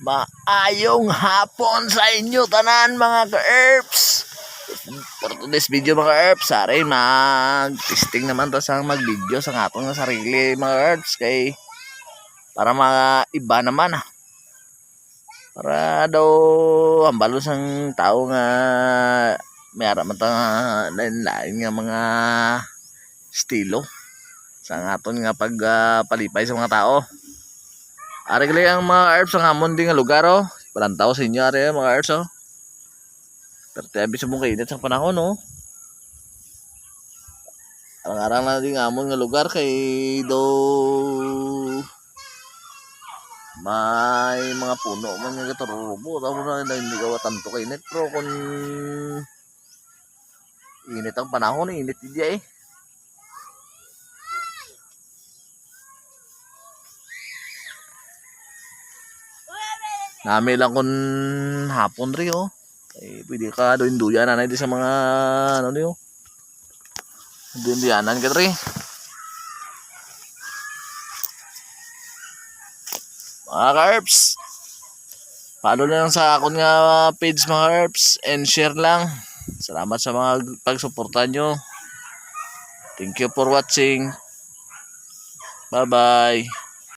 Maayong hapon sa inyo tanan mga ka-herbs. For today's video mga ka-herbs, sari mag-testing naman to sa mag-video sa atong sarili mga ka-herbs kay para mga iba naman para daw hambalo sang tao nga may araman ta lain-lain nga mga estilo sa aton nga pagpalipay sa mga tao. Ari gali ang mga herbs ang amon din nga lugar Palantaw sa inyo ari mga herbs Pero tabi sa mong kainit sa panahon Arang-arang na din amon nga lugar kay do may mga puno man nga gaturubo tapos na hindi gawa tanto kainit pero kung init ang panahon init diya Nami lang kun hapon rin pwede ka doon duyan na sa mga ano niyo. Duyanan ka rin. Mga ka-herbs. Follow na lang sa akon nga page mga herbs and share lang. Salamat sa mga pagsuporta nyo. Thank you for watching. Bye bye.